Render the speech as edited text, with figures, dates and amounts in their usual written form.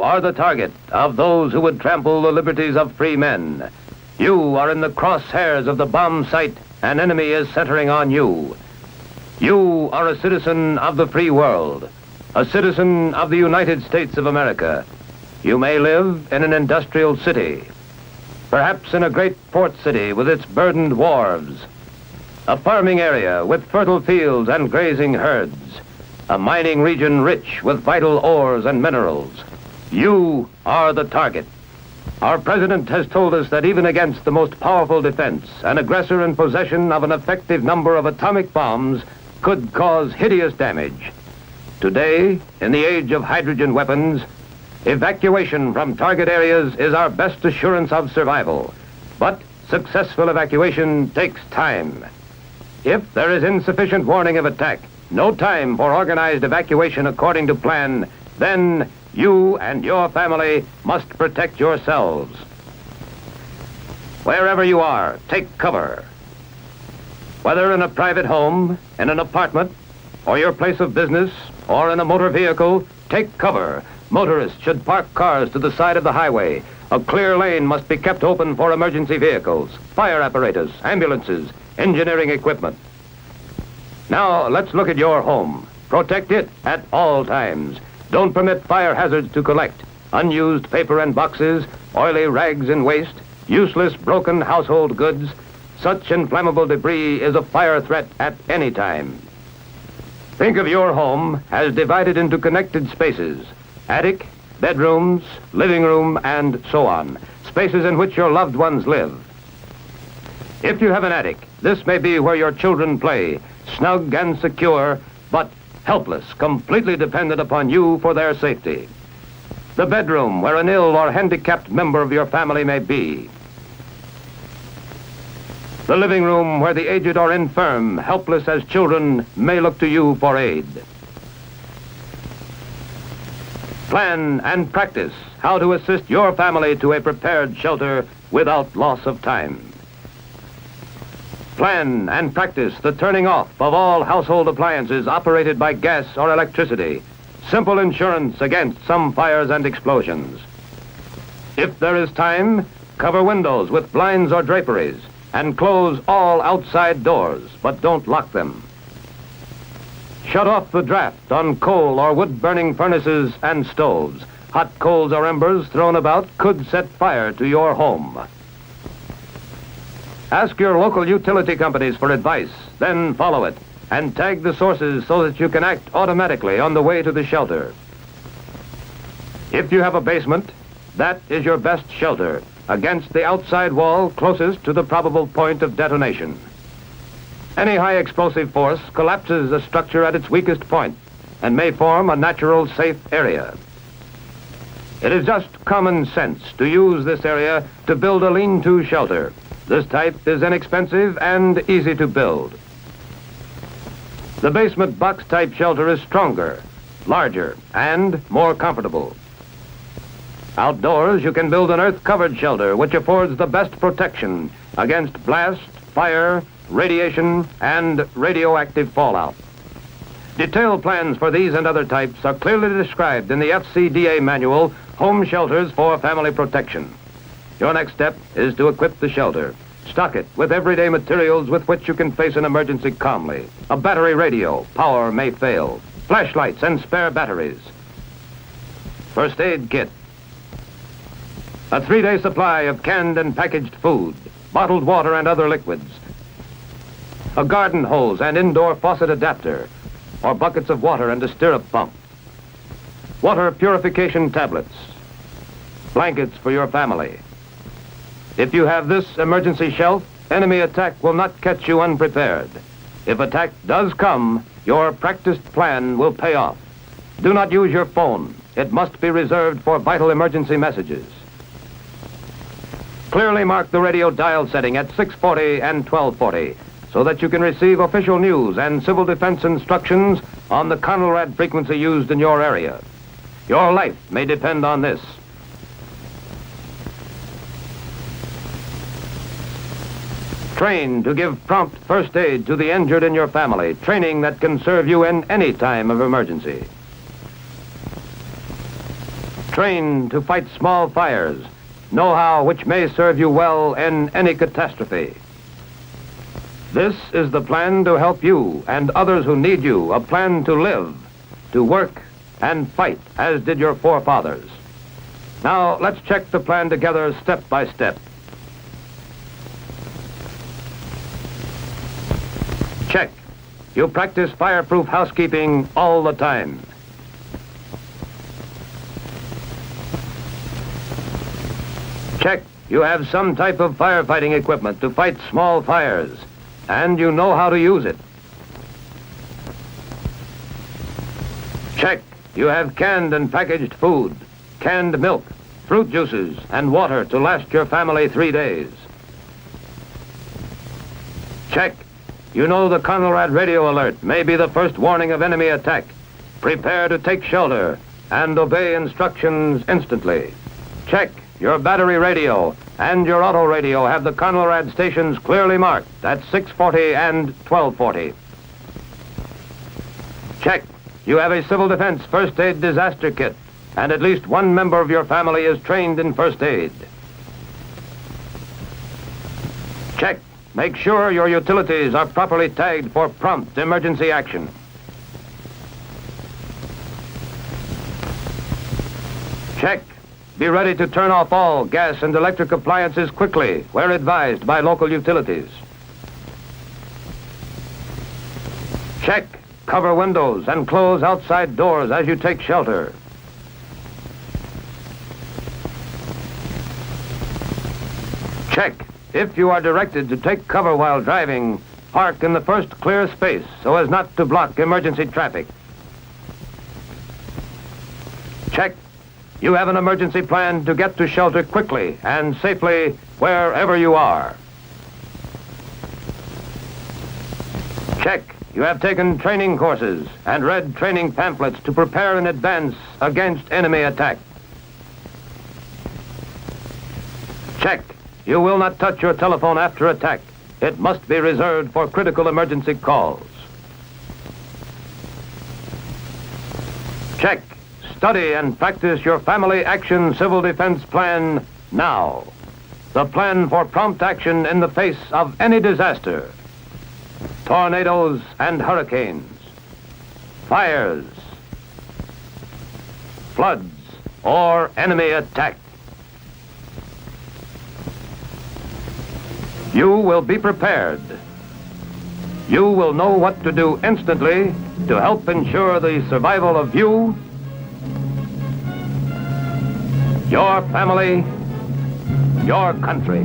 are the target of those who would trample the liberties of free men. You are in the crosshairs of the bomb sight. An enemy is centering on you. You are a citizen of the free world, a citizen of the United States of America. You may live in an industrial city, perhaps in a great port city with its burdened wharves, a farming area with fertile fields and grazing herds, a mining region rich with vital ores and minerals. You are the target. Our president has told us that even against the most powerful defense, an aggressor in possession of an effective number of atomic bombs could cause hideous damage. Today, in the age of hydrogen weapons, evacuation from target areas is our best assurance of survival. But successful evacuation takes time. If there is insufficient warning of attack, no time for organized evacuation according to plan, then you and your family must protect yourselves. Wherever you are, take cover. Whether in a private home, in an apartment, or your place of business, or in a motor vehicle, take cover. Motorists should park cars to the side of the highway. A clear lane must be kept open for emergency vehicles, fire apparatus, ambulances, engineering equipment. Now, let's look at your home. Protect it at all times. Don't permit fire hazards to collect. Unused paper and boxes, oily rags and waste, useless broken household goods. Such inflammable debris is a fire threat at any time. Think of your home as divided into connected spaces: attic, bedrooms, living room, and so on. Spaces in which your loved ones live. If you have an attic, this may be where your children play, snug and secure, but helpless, completely dependent upon you for their safety. The bedroom where an ill or handicapped member of your family may be. The living room where the aged or infirm, helpless as children, may look to you for aid. Plan and practice how to assist your family to a prepared shelter without loss of time. Plan and practice the turning off of all household appliances operated by gas or electricity. Simple insurance against some fires and explosions. If there is time, cover windows with blinds or draperies and close all outside doors, but don't lock them. Shut off the draft on coal or wood-burning furnaces and stoves. Hot coals or embers thrown about could set fire to your home. Ask your local utility companies for advice, then follow it, and tag the sources so that you can act automatically on the way to the shelter. If you have a basement, that is your best shelter against the outside wall closest to the probable point of detonation. Any high explosive force collapses a structure at its weakest point and may form a natural safe area. It is just common sense to use this area to build a lean-to shelter. This type is inexpensive and easy to build. The basement box-type shelter is stronger, larger, and more comfortable. Outdoors, you can build an earth-covered shelter which affords the best protection against blast, fire, radiation, and radioactive fallout. Detailed plans for these and other types are clearly described in the FCDA manual, Home Shelters for Family Protection. Your next step is to equip the shelter. Stock it with everyday materials with which you can face an emergency calmly. A battery radio, power may fail. Flashlights and spare batteries. First aid kit. A 3-day supply of canned and packaged food, bottled water and other liquids. A garden hose and indoor faucet adapter, or buckets of water and a stirrup pump. Water purification tablets. Blankets for your family. If you have this emergency shelf, enemy attack will not catch you unprepared. If attack does come, your practiced plan will pay off. Do not use your phone. It must be reserved for vital emergency messages. Clearly mark the radio dial setting at 640 and 1240 so that you can receive official news and civil defense instructions on the Conelrad frequency used in your area. Your life may depend on this. Train to give prompt first aid to the injured in your family, training that can serve you in any time of emergency. trained to fight small fires, know-how which may serve you well in any catastrophe. This is the plan to help you and others who need you, a plan to live, to work, and fight, as did your forefathers. Now, let's check the plan together step by step. Check. You practice fireproof housekeeping all the time. Check. You have some type of firefighting equipment to fight small fires, and you know how to use it. Check. You have canned and packaged food, canned milk, fruit juices, and water to last your family 3 days. Check. You know the Conelrad radio alert may be the first warning of enemy attack. Prepare to take shelter and obey instructions instantly. Check. Your battery radio and your auto radio have the Conelrad stations clearly marked at 640 and 1240. Check. You have a civil defense first aid disaster kit, and at least one member of your family is trained in first aid. Check. Make sure your utilities are properly tagged for prompt emergency action. Check. Be ready to turn off all gas and electric appliances quickly, where advised by local utilities. Check. Cover windows and close outside doors as you take shelter. Check. If you are directed to take cover while driving, park in the first clear space so as not to block emergency traffic. Check. You have an emergency plan to get to shelter quickly and safely wherever you are. Check. You have taken training courses and read training pamphlets to prepare in advance against enemy attack. Check. You will not touch your telephone after attack. It must be reserved for critical emergency calls. Check. Study and practice your Family Action Civil Defense Plan now. The plan for prompt action in the face of any disaster. Tornadoes and hurricanes. Fires. Floods or enemy attack. You will be prepared. You will know what to do instantly to help ensure the survival of you, your family, your country.